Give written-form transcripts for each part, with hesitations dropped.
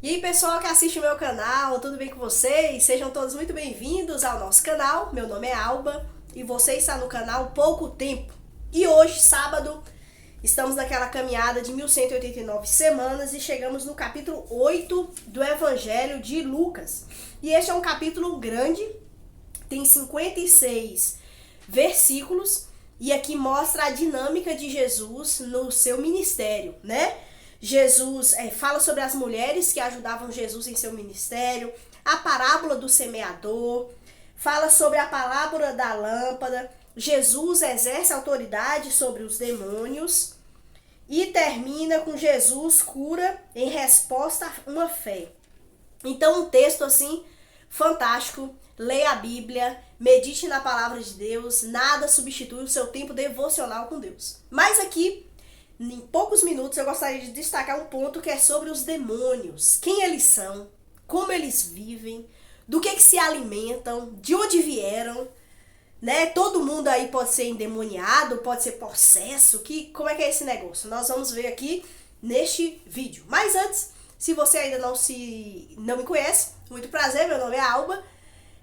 E aí, pessoal que assiste o meu canal, tudo bem com vocês? Sejam todos muito bem-vindos ao nosso canal. Meu nome é Alba e você está no canal Pouco Tempo. E hoje, sábado, estamos naquela caminhada de 1189 semanas e chegamos no capítulo 8 do Evangelho de Lucas. E este é um capítulo grande, tem 56 versículos e aqui mostra a dinâmica de Jesus no seu ministério, né? Jesus fala sobre as mulheres que ajudavam Jesus em seu ministério, a parábola do semeador, fala sobre a parábola da lâmpada, Jesus exerce autoridade sobre os demônios e termina com Jesus cura em resposta a uma fé. Então um texto assim fantástico, leia a Bíblia, medite na palavra de Deus, nada substitui o seu tempo devocional com Deus. Mas aqui em poucos minutos eu gostaria de destacar um ponto que é sobre os demônios. Quem eles são, como eles vivem, do que se alimentam, de onde vieram, né? Todo mundo aí pode ser endemoniado, pode ser possesso, como é que é esse negócio? Nós vamos ver aqui neste vídeo. Mas antes, se você ainda não me conhece, muito prazer, meu nome é Alba.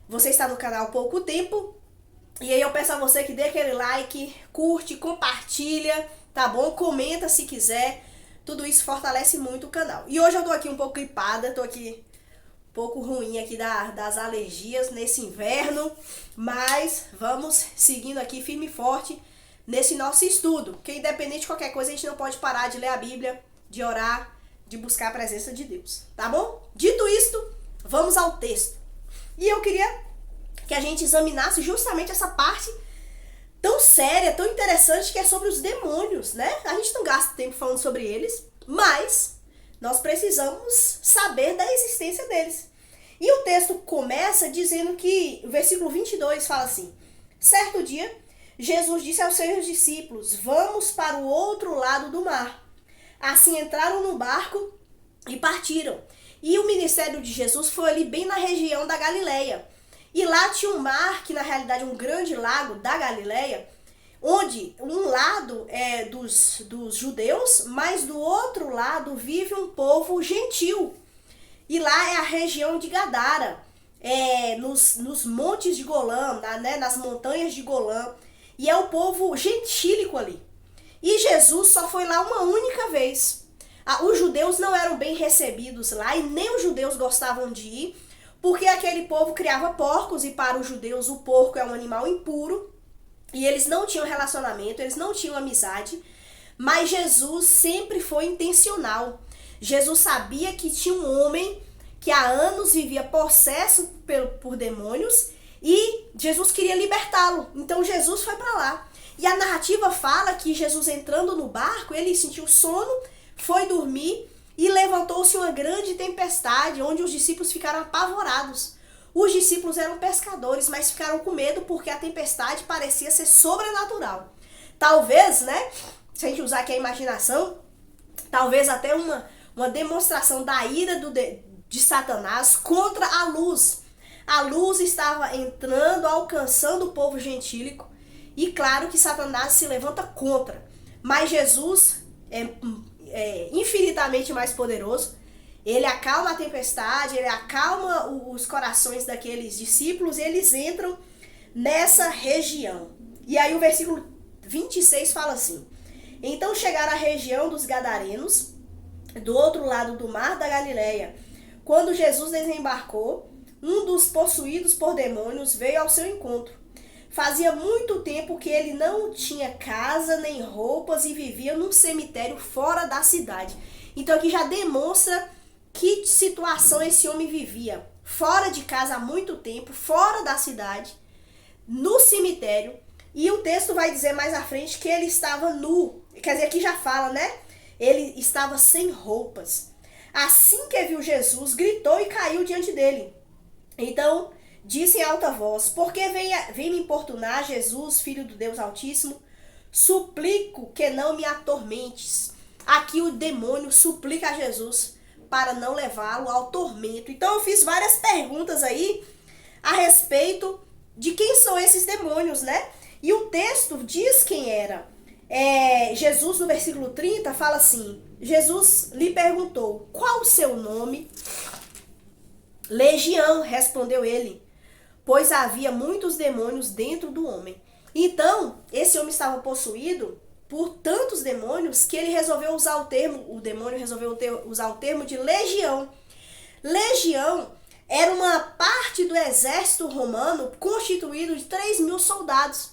Você está no canal Pouco Tempo. E aí eu peço a você que dê aquele like, curte, compartilha, tá bom? Comenta se quiser. Tudo isso fortalece muito o canal. E hoje eu tô aqui um pouco gripada, tô aqui um pouco ruim aqui das alergias nesse inverno. Mas vamos seguindo aqui firme e forte nesse nosso estudo. Porque independente de qualquer coisa, a gente não pode parar de ler a Bíblia, de orar, de buscar a presença de Deus, tá bom? Dito isto, vamos ao texto. E eu queria que a gente examinasse justamente essa parte tão séria, tão interessante, que é sobre os demônios, né? A gente não gasta tempo falando sobre eles, mas nós precisamos saber da existência deles. E o texto começa dizendo que, o versículo 22 fala assim: certo dia, Jesus disse aos seus discípulos: vamos para o outro lado do mar. Assim entraram no barco e partiram. E o ministério de Jesus foi ali bem na região da Galileia. E lá tinha um mar, que na realidade é um grande lago da Galileia, onde um lado é dos judeus, mas do outro lado vive um povo gentil. E lá é a região de Gadara, nos montes de Golã, nas montanhas de Golã. E é o povo gentílico ali. E Jesus só foi lá uma única vez. Os judeus não eram bem recebidos lá e nem os judeus gostavam de ir, porque aquele povo criava porcos e para os judeus o porco é um animal impuro e eles não tinham relacionamento, eles não tinham amizade, mas Jesus sempre foi intencional. Jesus sabia que tinha um homem que há anos vivia possesso por demônios e Jesus queria libertá-lo, então Jesus foi para lá. E a narrativa fala que Jesus entrando no barco, ele sentiu sono, foi dormir e levantou-se uma grande tempestade, onde os discípulos ficaram apavorados. Os discípulos eram pescadores, mas ficaram com medo porque a tempestade parecia ser sobrenatural. Talvez, né, se a gente usar aqui a imaginação, talvez até uma demonstração da ira de Satanás contra a luz. A luz estava entrando, alcançando o povo gentílico, e claro que Satanás se levanta contra. Mas Jesus é infinitamente mais poderoso. Ele acalma a tempestade, ele acalma os corações daqueles discípulos e eles entram nessa região. E aí o versículo 26 fala assim: então chegaram à região dos Gadarenos, do outro lado do mar da Galileia. Quando Jesus desembarcou, um dos possuídos por demônios veio ao seu encontro. Fazia muito tempo que ele não tinha casa nem roupas e vivia num cemitério fora da cidade. Então aqui já demonstra que situação esse homem vivia. Fora de casa há muito tempo, fora da cidade, no cemitério. E o texto vai dizer mais à frente que ele estava nu. Quer dizer, aqui já fala, né? Ele estava sem roupas. Assim que viu Jesus, gritou e caiu diante dele. Então disse em alta voz: por que vem me importunar, Jesus, filho do Deus Altíssimo? Suplico que não me atormentes. Aqui o demônio suplica a Jesus para não levá-lo ao tormento. Então eu fiz várias perguntas aí a respeito de quem são esses demônios, né? E o texto diz quem era. Jesus, no versículo 30, fala assim: Jesus lhe perguntou: qual o seu nome? Legião, respondeu ele, pois havia muitos demônios dentro do homem. Então, esse homem estava possuído por tantos demônios que ele resolveu usar o demônio resolveu usar o termo de legião. Legião era uma parte do exército romano constituído de 3.000 soldados.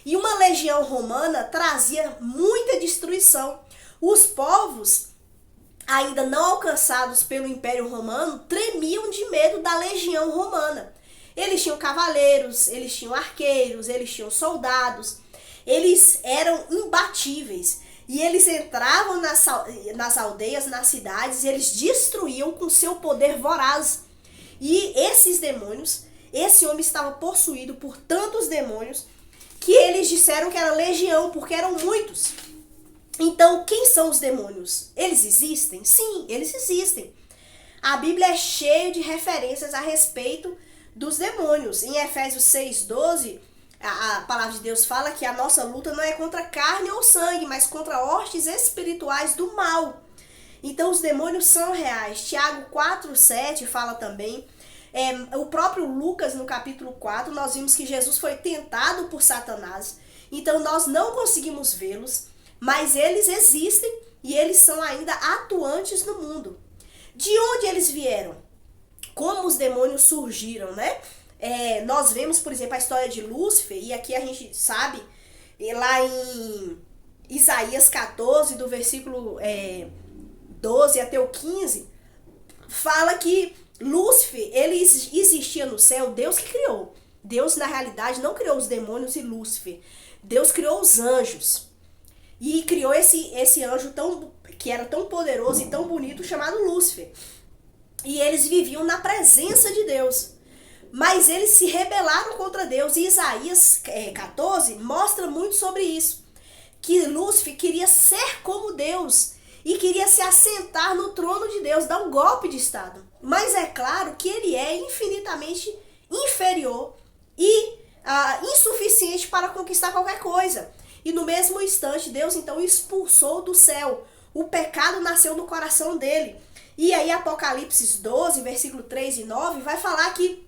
E uma legião romana trazia muita destruição. Os povos, ainda não alcançados pelo Império Romano, tremiam de medo da legião romana. Eles tinham cavaleiros, eles tinham arqueiros, eles tinham soldados. Eles eram imbatíveis. E eles entravam nas aldeias, nas cidades, e eles destruíam com seu poder voraz. E esses demônios, esse homem estava possuído por tantos demônios que eles disseram que era legião, porque eram muitos. Então, quem são os demônios? Eles existem? Sim, eles existem. A Bíblia é cheia de referências a respeito dos demônios. Em Efésios 6:12, a palavra de Deus fala que a nossa luta não é contra carne ou sangue, mas contra hostes espirituais do mal. Então os demônios são reais. Tiago 4:7 fala também. O próprio Lucas, no capítulo 4, nós vimos que Jesus foi tentado por Satanás. Então nós não conseguimos vê-los, mas eles existem e eles são ainda atuantes no mundo. De onde eles vieram? Como os demônios surgiram, né? Nós vemos, por exemplo, a história de Lúcifer, e aqui a gente sabe, lá em Isaías 14, do versículo 12 até o 15, fala que Lúcifer, ele existia no céu, Deus que criou. Deus, na realidade, não criou os demônios e Lúcifer. Deus criou os anjos. E criou esse anjo que era tão poderoso e tão bonito, chamado Lúcifer. E eles viviam na presença de Deus. Mas eles se rebelaram contra Deus. E Isaías 14 mostra muito sobre isso. Que Lúcifer queria ser como Deus. E queria se assentar no trono de Deus, dar um golpe de estado. Mas é claro que ele é infinitamente inferior e insuficiente para conquistar qualquer coisa. E no mesmo instante, Deus então expulsou do céu. O pecado nasceu no coração dele. E aí Apocalipse 12, versículo 3 e 9, vai falar que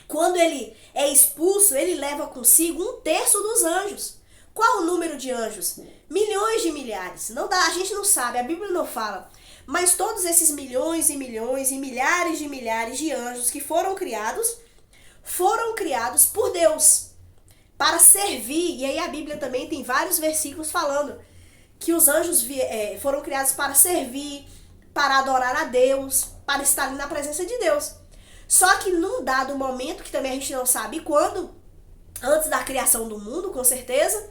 quando ele é expulso, ele leva consigo 1/3 dos anjos. Qual o número de anjos? Milhões de milhares. Não dá, a gente não sabe, a Bíblia não fala. Mas todos esses milhões e milhões e milhares de anjos que foram criados por Deus para servir. E aí a Bíblia também tem vários versículos falando que os anjos foram criados para servir, para adorar a Deus, para estar ali na presença de Deus. Só que num dado momento, que também a gente não sabe quando, antes da criação do mundo, com certeza,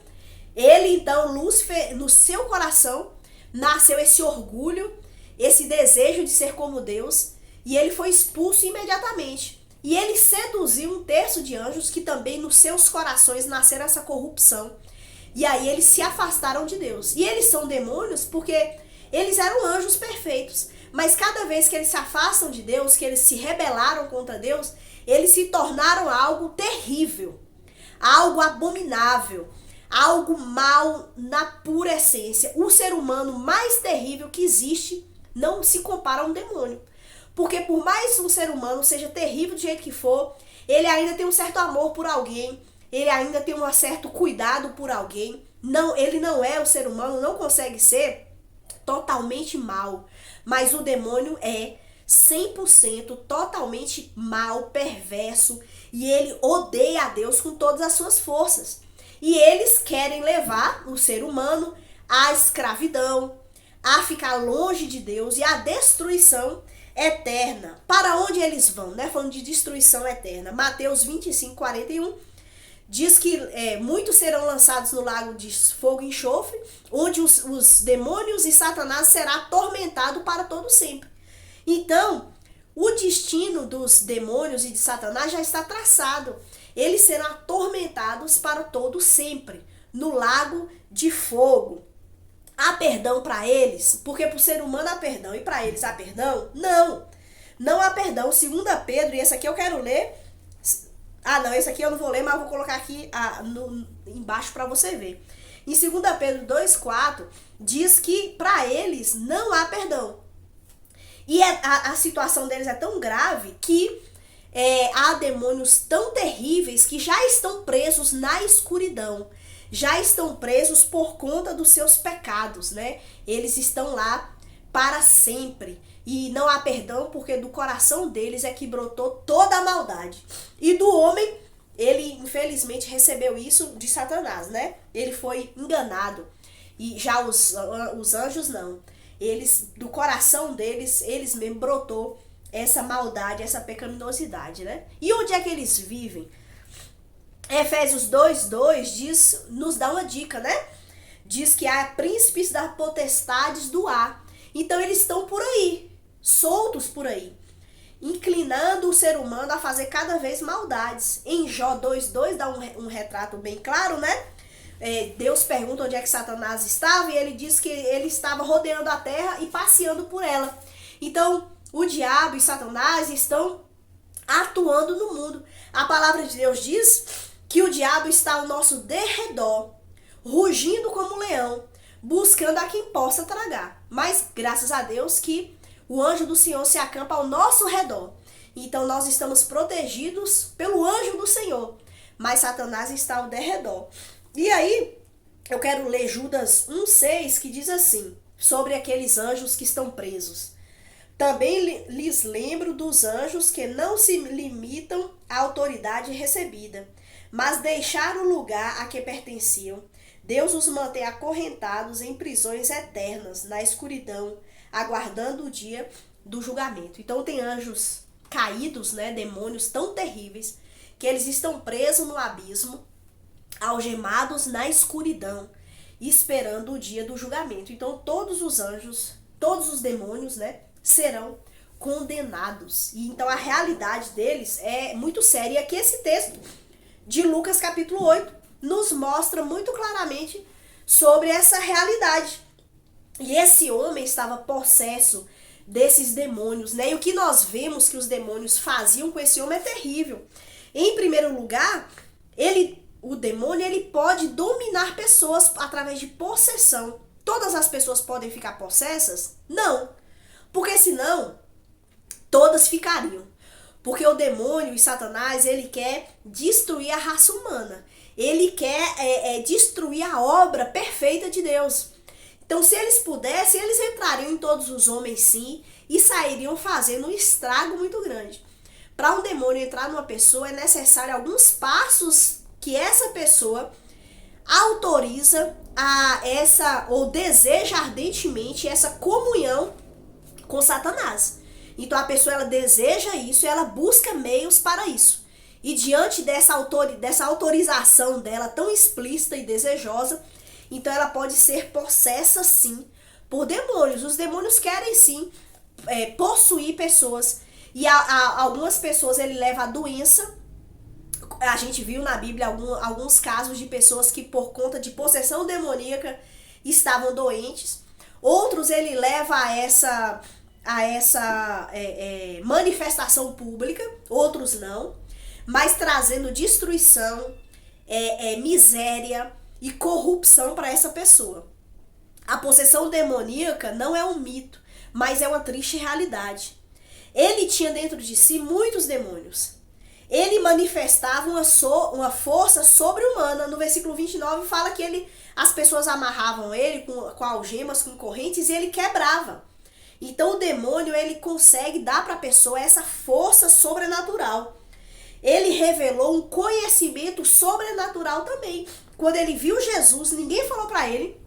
ele então, Lúcifer, no seu coração, nasceu esse orgulho, esse desejo de ser como Deus, e ele foi expulso imediatamente. E ele seduziu 1/3 de anjos que também nos seus corações nasceram essa corrupção. E aí eles se afastaram de Deus. E eles são demônios porque eles eram anjos perfeitos. Mas cada vez que eles se afastam de Deus, que eles se rebelaram contra Deus, eles se tornaram algo terrível, algo abominável, algo mal na pura essência. O ser humano mais terrível que existe não se compara a um demônio. Porque por mais um ser humano seja terrível do jeito que for, ele ainda tem um certo amor por alguém, ele ainda tem um certo cuidado por alguém. Não, ele não é, o ser humano não consegue ser totalmente mal, mas o demônio é 100% totalmente mal, perverso, e ele odeia a Deus com todas as suas forças. E eles querem levar o ser humano à escravidão, a ficar longe de Deus e à destruição eterna. Para onde eles vão, né? Falando de destruição eterna. Mateus 25:41 diz que muitos serão lançados no lago de fogo e enxofre, onde os demônios e Satanás será atormentado para todo sempre. Então, o destino dos demônios e de Satanás já está traçado. Eles serão atormentados para todo sempre, no lago de fogo. Há perdão para eles? Porque para o ser humano há perdão e para eles há perdão? Não. Não há perdão. 2 Pedro, e esse aqui eu quero ler. Não, esse aqui eu não vou ler, mas eu vou colocar aqui embaixo para você ver. Em 2 Pedro 2,4, diz que para eles não há perdão. E a situação deles é tão grave que há demônios tão terríveis que já estão presos na escuridão. Já estão presos por conta dos seus pecados, né? Eles estão lá para sempre. E não há perdão porque do coração deles é que brotou toda a maldade. E do homem, ele infelizmente recebeu isso de Satanás, né? Ele foi enganado. E já os anjos não. Eles, do coração deles, eles mesmo brotou essa maldade, essa pecaminosidade, né? E onde é que eles vivem? Efésios 2:2 nos dá uma dica, né? Diz que há príncipes das potestades do ar. Então eles estão por aí, soltos por aí, inclinando o ser humano a fazer cada vez maldades. Em Jó 2:2 dá um retrato bem claro, né? Deus pergunta onde é que Satanás estava e ele diz que ele estava rodeando a terra e passeando por ela. Então, o diabo e Satanás estão atuando no mundo. A palavra de Deus diz que o diabo está ao nosso derredor, rugindo como um leão, buscando a quem possa tragar. Mas, graças a Deus, que o anjo do Senhor se acampa ao nosso redor. Então, nós estamos protegidos pelo anjo do Senhor. Mas Satanás está ao derredor. E aí, eu quero ler Judas 1:6, que diz assim, sobre aqueles anjos que estão presos. Também lhes lembro dos anjos que não se limitam à autoridade recebida, mas deixaram o lugar a que pertenciam. Deus os mantém acorrentados em prisões eternas, na escuridão, aguardando o dia do julgamento. Então tem anjos caídos, né, demônios tão terríveis, que eles estão presos no abismo, algemados na escuridão, esperando o dia do julgamento. Então todos os anjos, todos os demônios, né, serão condenados. E então a realidade deles é muito séria. E aqui esse texto de Lucas capítulo 8 nos mostra muito claramente sobre essa realidade. E esse homem estava possesso desses demônios, né? E o que nós vemos que os demônios faziam com esse homem é terrível. Em primeiro lugar, o demônio ele pode dominar pessoas através de possessão. Todas as pessoas podem ficar possessas? Não. Porque senão, todas ficariam. Porque o demônio e Satanás, ele quer destruir a raça humana. Ele quer destruir a obra perfeita de Deus. Então, se eles pudessem, eles entrariam em todos os homens, sim, e sairiam fazendo um estrago muito grande. Para um demônio entrar numa pessoa, é necessário alguns passos que essa pessoa autoriza ou deseja ardentemente essa comunhão com Satanás. Então a pessoa ela deseja isso e ela busca meios para isso. E diante dessa autorização dela tão explícita e desejosa, então ela pode ser possessa sim por demônios. Os demônios querem sim possuir pessoas. E algumas pessoas ele leva a doença. A gente viu na Bíblia alguns casos de pessoas que por conta de possessão demoníaca estavam doentes. Outros ele leva a essa manifestação pública, outros não, mas trazendo destruição, miséria e corrupção para essa pessoa. A possessão demoníaca não é um mito, mas é uma triste realidade. Ele tinha dentro de si muitos demônios. Ele manifestava uma força sobre-humana. No versículo 29 fala que as pessoas amarravam ele com algemas, com correntes, e ele quebrava. Então o demônio ele consegue dar para a pessoa essa força sobrenatural. Ele revelou um conhecimento sobrenatural também. Quando ele viu Jesus, ninguém falou para ele.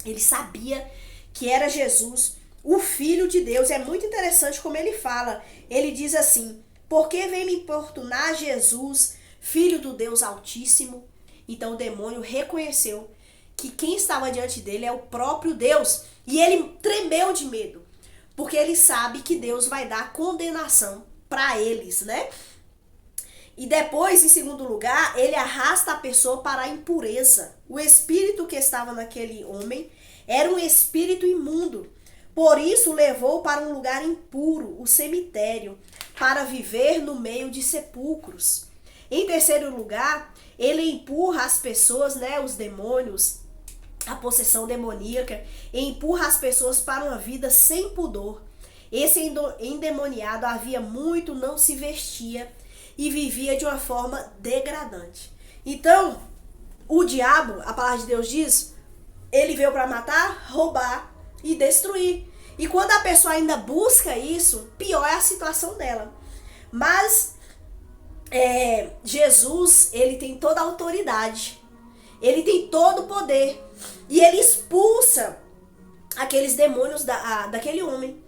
Ele sabia que era Jesus, o Filho de Deus. É muito interessante como ele fala. Ele diz assim: por que vem me importunar Jesus, Filho do Deus Altíssimo? Então o demônio reconheceu que quem estava diante dele é o próprio Deus. E ele tremeu de medo, porque ele sabe que Deus vai dar condenação para eles, né? E depois, em segundo lugar, ele arrasta a pessoa para a impureza. O espírito que estava naquele homem era um espírito imundo. Por isso, levou para um lugar impuro, o cemitério, para viver no meio de sepulcros. Em terceiro lugar, ele empurra as pessoas, né, os demônios, a possessão demoníaca, empurra as pessoas para uma vida sem pudor. Esse endemoniado havia muito não se vestia e vivia de uma forma degradante. Então, o diabo, a palavra de Deus diz, ele veio para matar, roubar e destruir. E quando a pessoa ainda busca isso, pior é a situação dela. Mas Jesus, ele tem toda a autoridade, ele tem todo o poder, e ele expulsa aqueles demônios daquele homem.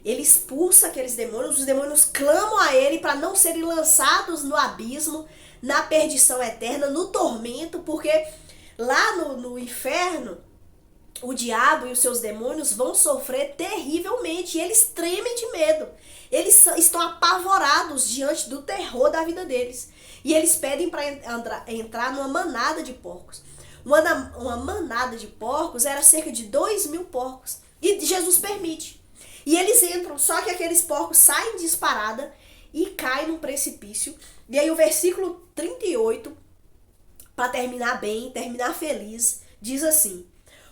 Ele expulsa aqueles demônios, os demônios clamam a ele para não serem lançados no abismo, na perdição eterna, no tormento, porque lá no inferno, o diabo e os seus demônios vão sofrer terrivelmente, e eles tremem de medo. Eles estão apavorados diante do terror da vida deles. E eles pedem para entrar numa manada de porcos. Uma manada de porcos era cerca de 2.000 porcos. E Jesus permite. E eles entram, só que aqueles porcos saem disparada e caem num precipício. E aí o versículo 38, para terminar bem, terminar feliz, diz assim: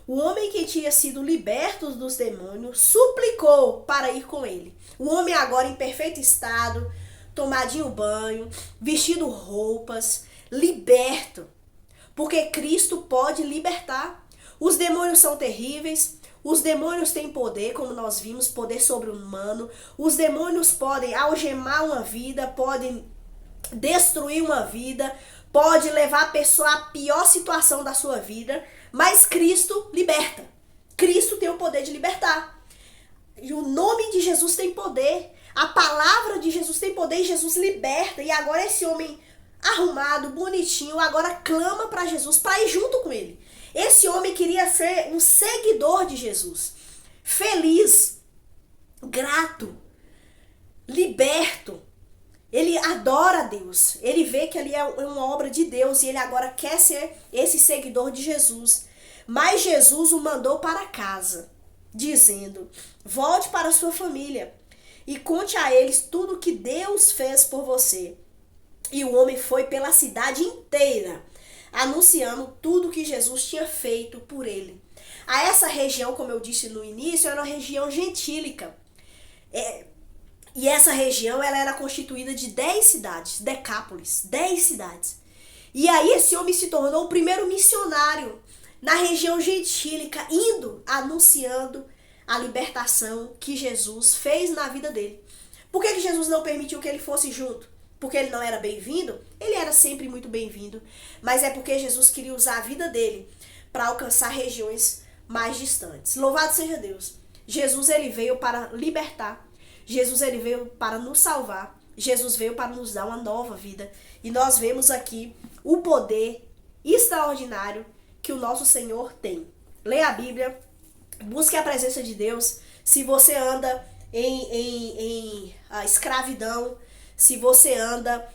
o homem que tinha sido liberto dos demônios suplicou para ir com ele. O homem agora em perfeito estado, tomadinho banho, vestido roupas, liberto. Porque Cristo pode libertar. Os demônios são terríveis. Os demônios têm poder, como nós vimos, poder sobre-humano. Os demônios podem algemar uma vida, podem destruir uma vida, pode levar a pessoa à pior situação da sua vida, mas Cristo liberta. Cristo tem o poder de libertar. E o nome de Jesus tem poder. A palavra de Jesus tem poder e Jesus liberta. E agora esse homem arrumado, bonitinho, agora clama para Jesus para ir junto com ele. Esse homem queria ser um seguidor de Jesus. Feliz, grato, liberto. Ele adora a Deus. Ele vê que ali é uma obra de Deus e ele agora quer ser esse seguidor de Jesus. Mas Jesus o mandou para casa, dizendo: volte para a sua família e conte a eles tudo que Deus fez por você. E o homem foi pela cidade inteira, anunciando tudo que Jesus tinha feito por ele. A essa região, como eu disse no início, era uma região gentílica. E essa região ela era constituída de 10 cidades, Decápolis, 10 cidades. E aí esse homem se tornou o primeiro missionário na região gentílica, indo, anunciando a libertação que Jesus fez na vida dele. Por que Jesus não permitiu que ele fosse junto? Porque ele não era bem-vindo? Ele era sempre muito bem-vindo, mas é porque Jesus queria usar a vida dele para alcançar regiões mais distantes. Louvado seja Deus. Jesus ele veio para libertar. Jesus ele veio para nos salvar. Jesus veio para nos dar uma nova vida. E nós vemos aqui o poder extraordinário que o nosso Senhor tem. Leia a Bíblia, busque a presença de Deus. Se você anda em escravidão, se você anda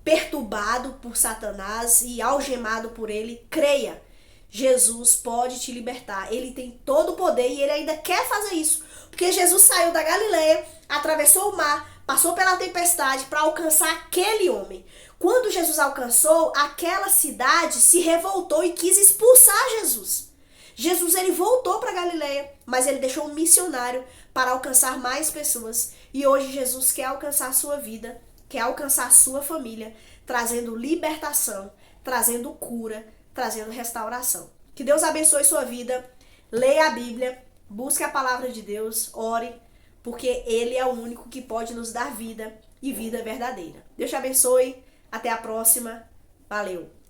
perturbado por Satanás e algemado por ele, creia. Jesus pode te libertar. Ele tem todo o poder e ele ainda quer fazer isso. Porque Jesus saiu da Galileia, atravessou o mar, passou pela tempestade para alcançar aquele homem. Quando Jesus alcançou, aquela cidade se revoltou e quis expulsar Jesus. Jesus ele voltou para Galileia, mas ele deixou um missionário para alcançar mais pessoas. E hoje Jesus quer alcançar a sua vida, quer alcançar a sua família, trazendo libertação, trazendo cura, trazendo restauração. Que Deus abençoe sua vida. Leia a Bíblia, busque a palavra de Deus, ore, porque Ele é o único que pode nos dar vida e vida verdadeira. Deus te abençoe. Até a próxima. Valeu!